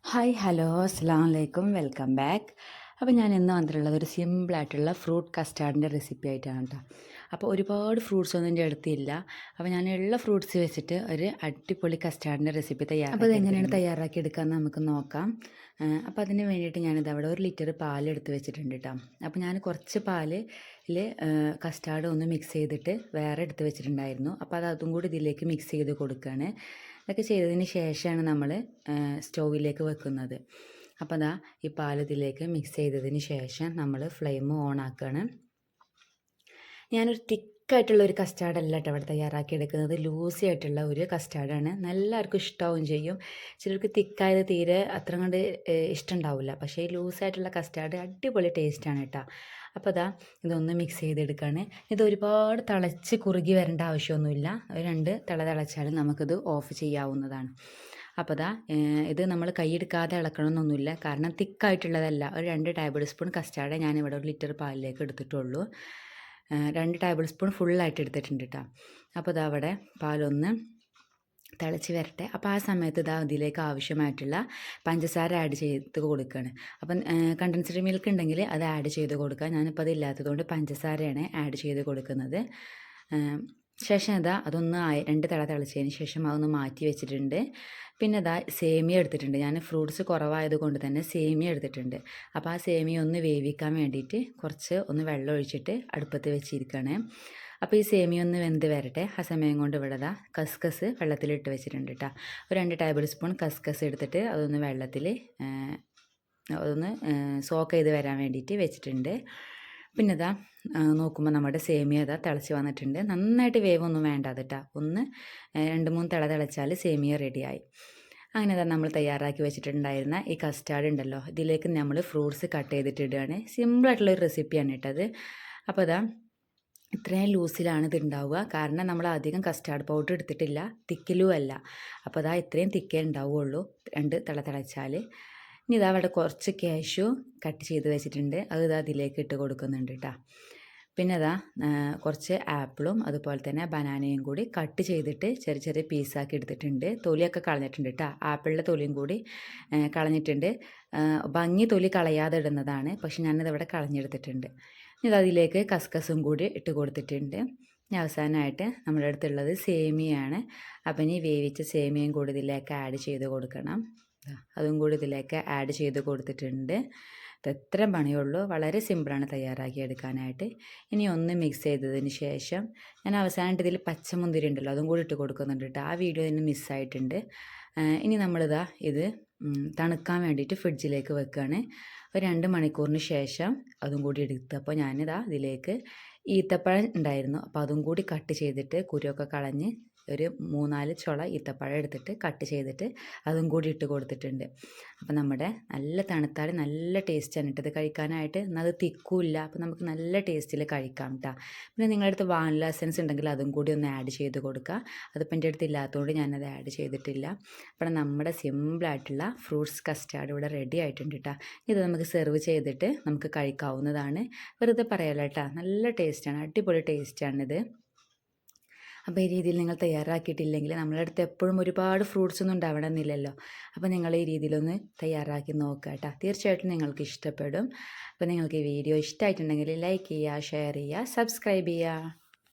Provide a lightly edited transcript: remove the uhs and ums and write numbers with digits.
Hi hello അസ്സാം വലൈക്കും welcome back. അപ്പോൾ ഞാൻ ഇന്ന് വന്നിട്ടുള്ളത് ഒരു സിമ്പിളായിട്ടുള്ള ഫ്രൂട്ട് കസ്റ്റാർഡിൻ്റെ റെസിപ്പി ആയിട്ടാണ് കേട്ടോ. അപ്പോൾ ഒരുപാട് ഫ്രൂട്ട്സ് ഒന്നും എൻ്റെ അടുത്തില്ല. അപ്പോൾ ഞാൻ ഉള്ള ഫ്രൂട്ട്സ് വെച്ചിട്ട് ഒരു അടിപൊളി കസ്റ്റാർഡിൻ്റെ റെസിപ്പി തയ്യാറാക്കി. അപ്പോൾ അതെങ്ങനെയാണ് തയ്യാറാക്കി എടുക്കാമെന്ന് നമുക്ക് നോക്കാം. അപ്പോൾ അതിന് വേണ്ടിയിട്ട് ഞാനിത് അവിടെ 1 ലിറ്റർ പാലെടുത്ത് വെച്ചിട്ടുണ്ട് കേട്ടോ. അപ്പോൾ ഞാൻ കുറച്ച് പാലിൽ കസ്റ്റാർഡ് ഒന്ന് മിക്സ് ചെയ്തിട്ട് വേറെ എടുത്ത് വെച്ചിട്ടുണ്ടായിരുന്നു. അപ്പോൾ അതും കൂടി ഇതിലേക്ക് മിക്സ് ചെയ്ത് കൊടുക്കുകയാണ്. ഇതൊക്കെ ചെയ്തതിന് ശേഷമാണ് നമ്മൾ സ്റ്റൗവിലേക്ക് വെക്കുന്നത്. അപ്പോൾ അതാ ഈ പാൽ ഇതിലേക്ക് മിക്സ് ചെയ്തതിന് ശേഷം നമ്മൾ ഫ്ലെയിം ഓൺ ആക്കുകയാണ്. ഞാനൊരു തിക്കായിട്ടുള്ള ഒരു കസ്റ്റാർഡ് അല്ല കേട്ടോ അവിടെ തയ്യാറാക്കി എടുക്കുന്നത്. ലൂസി ആയിട്ടുള്ള ഒരു കസ്റ്റാർഡാണ്. എല്ലാവർക്കും ഇഷ്ടമാവും ചെയ്യും. ചിലർക്ക് തിക്കായത് തീരെ അത്ര കണ്ട് ഇഷ്ടമുണ്ടാവില്ല. പക്ഷേ ഈ ലൂസായിട്ടുള്ള കസ്റ്റാർഡ് അടിപൊളി ടേസ്റ്റാണ് കേട്ടോ. അപ്പോൾ അതാ ഇതൊന്ന് മിക്സ് ചെയ്തെടുക്കുകയാണ്. ഇത് ഒരുപാട് തിളച്ച് കുറുകി വരേണ്ട ആവശ്യമൊന്നുമില്ല. 2 തിളച്ചാലും നമുക്കിത് ഓഫ് ചെയ്യാവുന്നതാണ്. അപ്പോൾ അതാ ഇത് നമ്മൾ കൈയെടുക്കാതെ ഇളക്കണമെന്നൊന്നുമില്ല. കാരണം തിക്കായിട്ടുള്ളതല്ല. ഒരു 2 ടേബിൾ സ്പൂൺ കസ്റ്റാർഡ് ഞാനിവിടെ 1 ലിറ്റർ പാലിലേക്ക് എടുത്തിട്ടുള്ളൂ. 2 ടേബിൾ സ്പൂൺ ഫുള്ളായിട്ട് എടുത്തിട്ടുണ്ട് കേട്ടോ. അപ്പോൾ ഇതാ അവിടെ പാലൊന്ന് തിളച്ച് വരട്ടെ. അപ്പോൾ ആ സമയത്ത് ഇതാ ഇതിലേക്ക് ആവശ്യമായിട്ടുള്ള പഞ്ചസാര ആഡ് ചെയ്ത് കൊടുക്കുകയാണ്. അപ്പം കണ്ടൻസ്ഡ് മിൽക്ക് ഉണ്ടെങ്കിൽ അത് ആഡ് ചെയ്ത് കൊടുക്കുക. ഞാനിപ്പോൾ അത് ഇല്ലാത്തതുകൊണ്ട് പഞ്ചസാരയാണ് ആഡ് ചെയ്ത് കൊടുക്കുന്നത്. ശേഷം ഇതാ അതൊന്ന് 2 തിളച്ചതിന് ശേഷം അതൊന്ന് മാറ്റി വെച്ചിട്ടുണ്ട്. പിന്നെ ഇതാ സേമിയ എടുത്തിട്ടുണ്ട്. ഞാൻ ഫ്രൂട്ട്സ് കുറവായത് കൊണ്ട് തന്നെ സേമിയ എടുത്തിട്ടുണ്ട്. അപ്പോൾ ആ സേമിയ ഒന്ന് വേവിക്കാൻ വേണ്ടിയിട്ട് കുറച്ച് ഒന്ന് വെള്ളം ഒഴിച്ചിട്ട് അടുപ്പത്ത് വെച്ചിരിക്കുകയാണ്. അപ്പോൾ ഈ സേമിയ ഒന്ന് വെന്ത് വരട്ടെ. ആ സമയം കൊണ്ട് ഇവിടെ ഇതാ കസ്കസ് വെള്ളത്തിലിട്ട് വെച്ചിട്ടുണ്ട് കേട്ടോ. ഒരു 2 ടേബിൾ സ്പൂൺ കസ്കസ് എടുത്തിട്ട് അതൊന്ന് വെള്ളത്തിൽ അതൊന്ന് സോക്ക് ചെയ്ത് വരാൻ വേണ്ടിയിട്ട് വെച്ചിട്ടുണ്ട്. പിന്നെ ഇതാ നോക്കുമ്പോൾ നമ്മുടെ സേമിയ ഇതാ തിളച്ച് വന്നിട്ടുണ്ട്. നന്നായിട്ട് വേവൊന്നും വേണ്ട കേട്ടോ. ഒന്ന് 2-3 തിളച്ചാൽ സേമിയ റെഡിയായി. അങ്ങനെ തന്നെ നമ്മൾ തയ്യാറാക്കി വെച്ചിട്ടുണ്ടായിരുന്ന ഈ കസ്റ്റാർഡ് ഉണ്ടല്ലോ, ഇതിലേക്ക് നമ്മൾ ഫ്രൂട്ട്സ് കട്ട് ചെയ്തിട്ടിടുകയാണ്. സിമ്പിളായിട്ടുള്ളൊരു റെസിപ്പിയാണ് കേട്ടത്. അപ്പോൾ ഇതാ ഇത്രയും ലൂസിലാണ് ഇത് ഉണ്ടാവുക. കാരണം നമ്മൾ അധികം കസ്റ്റാർഡ് പൗഡർ എടുത്തിട്ടില്ല, തിക്കിലും അല്ല. അപ്പോൾ അതാ ഇത്രയും തിക്കേ ഉണ്ടാവുകയുള്ളൂ 2 തിളച്ചാൽ. ഇനി ഇതാ അവിടെ കുറച്ച് കാഷ്യൂ കട്ട് ചെയ്ത് വെച്ചിട്ടുണ്ട്. അത് ഇതാ അതിലേക്ക് ഇട്ട് കൊടുക്കുന്നുണ്ട് കേട്ടോ. പിന്നെ ഇതാ കുറച്ച് ആപ്പിളും അതുപോലെ തന്നെ ബനാനയും കൂടി കട്ട് ചെയ്തിട്ട് ചെറിയ ചെറിയ പീസാക്കി എടുത്തിട്ടുണ്ട്. തൊലിയൊക്കെ കളഞ്ഞിട്ടുണ്ട് കേട്ടോ. ആപ്പിളിൻ്റെ തൊലിയും കൂടി കളഞ്ഞിട്ടുണ്ട്. ഭംഗി തൊലി കളയാതെ ഇടുന്നതാണ്, പക്ഷെ ഞാനിതവിടെ കളഞ്ഞെടുത്തിട്ടുണ്ട്. ഇത് അതിലേക്ക് കസ്കസും കൂടി ഇട്ട് കൊടുത്തിട്ടുണ്ട്. ഇനി അവസാനമായിട്ട് നമ്മുടെ അടുത്തുള്ളത് സേമിയയാണ്. അപ്പം ഇനി വേവിച്ച സേമിയയും കൂടി ഇതിലേക്ക് ആഡ് ചെയ്ത് കൊടുക്കണം. അതും കൂടി ഇതിലേക്ക് ആഡ് ചെയ്ത് കൊടുത്തിട്ടുണ്ട്. ഇത്ര പണിയുള്ളൂ. വളരെ സിമ്പിളാണ് തയ്യാറാക്കി എടുക്കാനായിട്ട്. ഇനി ഒന്ന് മിക്സ് ചെയ്തതിന് ശേഷം ഞാൻ അവസാനമായിട്ട് ഇതിൽ പച്ചമുന്തിരി ഉണ്ടല്ലോ അതും കൂടി ഇട്ട് കൊടുക്കുന്നുണ്ട് കേട്ടോ. ആ വീഡിയോ തന്നെ മിസ്സായിട്ടുണ്ട്. ഇനി നമ്മളിതാ ഇത് തണുക്കാൻ വേണ്ടിയിട്ട് ഫ്രിഡ്ജിലേക്ക് വെക്കുകയാണ്. ഒരു 2 മണിക്കൂറിന് ശേഷം അതും കൂടി എടുത്തപ്പോൾ ഞാനിതാ ഇതിലേക്ക് ഈത്തപ്പഴം ഉണ്ടായിരുന്നു. അപ്പോൾ അതും കൂടി കട്ട് ചെയ്തിട്ട് കുരുവൊക്കെ കളഞ്ഞ് ഒരു 3-4 ചുള ഈത്തപ്പഴം എടുത്തിട്ട് കട്ട് ചെയ്തിട്ട് അതും കൂടി ഇട്ട് കൊടുത്തിട്ടുണ്ട്. അപ്പോൾ നമ്മുടെ നല്ല തണുത്താൽ നല്ല ടേസ്റ്റാണ് ഇട്ടത് കഴിക്കാനായിട്ട്. എന്നാൽ അത് തിക്കൂല്ല. അപ്പോൾ നമുക്ക് നല്ല ടേസ്റ്റിൽ കഴിക്കാം കേട്ടോ. പിന്നെ നിങ്ങളുടെ അടുത്ത് വാനില എസൻസ് ഉണ്ടെങ്കിൽ അതും കൂടി ഒന്ന് ആഡ് ചെയ്ത് കൊടുക്കുക. അതിപ്പോൾ എൻ്റെ അടുത്ത് ഇല്ലാത്തതുകൊണ്ട് ഞാനത് ആഡ് ചെയ്തിട്ടില്ല. അപ്പോൾ നമ്മുടെ സിമ്പിളായിട്ടുള്ള ഫ്രൂട്ട്സ് കസ്റ്റാർഡ് ഇവിടെ റെഡി ആയിട്ടുണ്ട് കേട്ടോ. ഇത് നമുക്ക് സെർവ് ചെയ്തിട്ട് നമുക്ക് കഴിക്കാവുന്നതാണ്. വെറുതെ പറയാലോ കേട്ടോ. നല്ല ടേസ്റ്റാണ്, അടിപൊളി ടേസ്റ്റാണിത്. അപ്പോൾ ഈ രീതിയിൽ നിങ്ങൾ തയ്യാറാക്കിയിട്ടില്ലെങ്കിൽ നമ്മളുടെ അടുത്ത് എപ്പോഴും ഒരുപാട് ഫ്രൂട്ട്സ് ഒന്നും ഉണ്ടാവണമെന്നില്ലല്ലോ. അപ്പോൾ നിങ്ങൾ ഈ രീതിയിലൊന്ന് തയ്യാറാക്കി നോക്കുക കേട്ടോ. തീർച്ചയായിട്ടും നിങ്ങൾക്ക് ഇഷ്ടപ്പെടും. അപ്പോൾ നിങ്ങൾക്ക് ഈ വീഡിയോ ഇഷ്ടമായിട്ടുണ്ടെങ്കിൽ ലൈക്ക് ചെയ്യുക, ഷെയർ ചെയ്യുക, സബ്സ്ക്രൈബ് ചെയ്യുക.